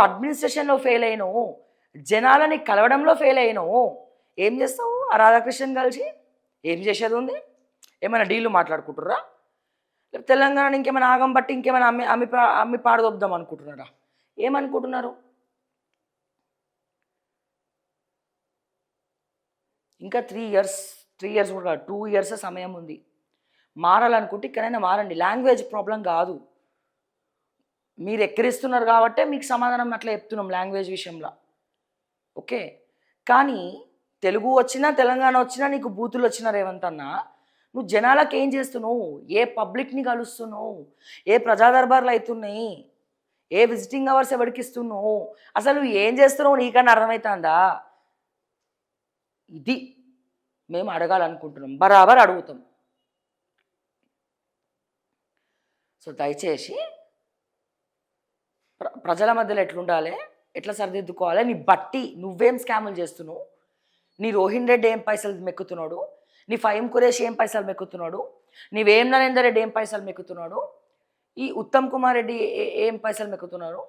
అడ్మినిస్ట్రేషన్‌లో fail అయినవు. జనాలని కలవడంలో fail అయినవు. ఏం చేస్తావు? ఆ రాధాకృష్ణని కలిసి? ఏం చేసేదుంది? ఏమైనా డీల్‌లు మాట్లాడుకుంటుర్రా? లేకపోతే తెలంగాణని ఇంకేమైనా ఆగం బట్టి ఇంకేమైనా అమ్మి అమ్మి పా అమ్మి పాడదోపుదాం అనుకుంటున్నారా? ఏమనుకుంటున్నారు? ఇంకా 3 ఇయర్స్, 3 ఇయర్స్ కూడా కాదు. 2 ఇయర్స్ సమయం ఉంది. మారాలనుకుంటే ఇక్కడైనా మారండి. లాంగ్వేజ్ ప్రాబ్లమ్ కాదు. మీరు ఎక్కిరిస్తున్నారు కాబట్టే మీకు సమాధానం అట్లా చెప్తున్నాం లాంగ్వేజ్ విషయంలో. ఓకే. కానీ తెలుగు వచ్చినా, తెలంగాణ వచ్చినా నీకు బూతులొచ్చినా రేవంత్ అన్న, నువ్వు జనాలకేం చేస్తున్నావు? ఏ పబ్లిక్‌ని కలుస్తున్నావు? ఏ ప్రజా దర్బార్లు అయితున్నాయి? ఏ విజిటింగ్ అవర్స్ ఎవరికిస్తున్నావు? అసలు నువ్వు ఏం చేస్తున్నావు నీకన్నా అర్థమైతాందా? ఇది మేము అడగాలనుకుంటున్నాం. బరాబర్ అడుగుతాం. సో, దయచేసి ప్రజల మధ్యలో ఎట్లుండాలి? ఎట్లా సరిదిద్దుకోవాలి? నీ బట్టి నువ్వేం స్కాములు చేస్తున్నావు? నీ రోహిన్ రెడ్డి ఏం పైసలు మెక్కుతున్నాడు? నీ ఫహీమ్ ఖురేషి ఏం పైసలు మెక్కుతున్నాడు? నీ వేం నరేందర్ రెడ్డి ఏం పైసలు మెక్కుతున్నాడు? ఈ ఉత్తమ్ కుమార్ రెడ్డి ఏం పైసలు మెక్కుతున్నాడు?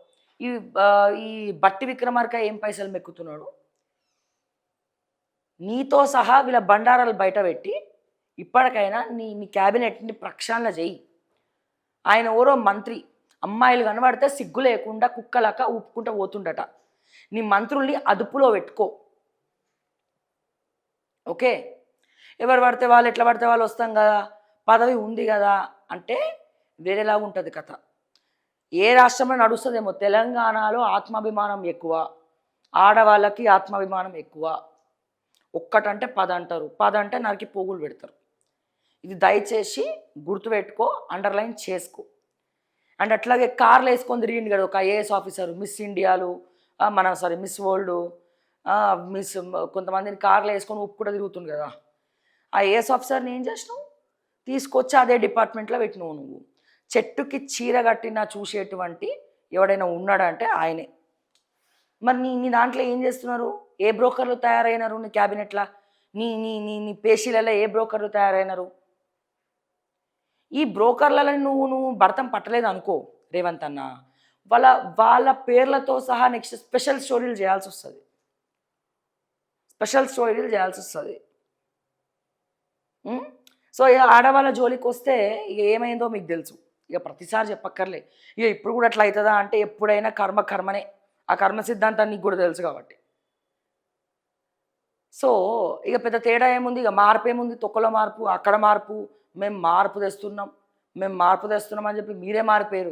ఈ బట్టి విక్రమార్క ఏం పైసలు మెక్కుతున్నాడు? నీతో సహా వీళ్ళ బండారాలు బయటపెట్టి ఇప్పటికైనా నీ నీ క్యాబినెట్ని ప్రక్షాళన చెయ్యి. ఆయన ఎవరో మంత్రి అమ్మాయిలు కనబడితే సిగ్గు లేకుండా కుక్కలక ఊపుకుంటూ పోతుండట. నీ మంత్రుల్ని అదుపులో పెట్టుకో. ఓకే. ఎవరు పడితే వాళ్ళు ఎట్లా పడితే వాళ్ళు వస్తాం కదా, పదవి ఉంది కదా అంటే వేరేలాగా ఉంటుంది కథ. ఏ రాష్ట్రంలో నడుస్తుందేమో, తెలంగాణలో ఆత్మాభిమానం ఎక్కువ, ఆడవాళ్ళకి ఆత్మాభిమానం ఎక్కువ. ఒక్కటంటే 10 అంటారు, 10 అంటే నరికి పోగులు పెడతారు. ఇది దయచేసి గుర్తుపెట్టుకో, అండర్లైన్ చేసుకో. అండ్ అట్లాగే కార్లు వేసుకొని తిరిగింది కదా ఒక ఐఏఎస్ ఆఫీసర్, మిస్ ఇండియాలు మిస్ వరల్డ్, మిస్ కొంతమందిని కార్లు వేసుకొని ఉప్పు కూడా తిరుగుతుంది కదా. ఆ ఐఏఎస్ ఆఫీసర్ని ఏం చేసినావు? తీసుకొచ్చి అదే డిపార్ట్మెంట్లో పెట్టినావు నువ్వు. చెట్టుకి చీర కట్టినా చూసేటువంటి ఎవడైనా ఉన్నాడంటే ఆయనే. మరి నీ నీ దాంట్లో ఏం చేస్తున్నారు? ఏ బ్రోకర్లు తయారైనారు నీ క్యాబినెట్లో? నీ నీ నీ నీ పేషీలలో ఏ బ్రోకర్లు తయారైనారు? ఈ బ్రోకర్లలో నువ్వు నువ్వు భర్తం పట్టలేదు అనుకో రేవంత్ అన్న, వాళ్ళ వాళ్ళ పేర్లతో సహా నెక్స్ట్ స్పెషల్ స్టోరీలు చేయాల్సి వస్తుంది. స్పెషల్ స్టోరీలు చేయాల్సి వస్తుంది. సో ఇక ఆడవాళ్ళ జోలికి వస్తే ఇక ఏమైందో మీకు తెలుసు. ఇక ప్రతిసారి చెప్పక్కర్లే. ఇక ఇప్పుడు కూడా అట్లా అవుతుందా అంటే ఎప్పుడైనా కర్మ కర్మనే. ఆ కర్మ సిద్ధాంతాన్ని నీకు కూడా తెలుసు కాబట్టి. సో ఇక పెద్ద తేడా ఏముంది? ఇక మార్పు ఏముంది? తొక్కలో మార్పు, అక్కడ మార్పు, మేము మార్పు తెస్తున్నాం అని చెప్పి మీరే మారిపోయారు.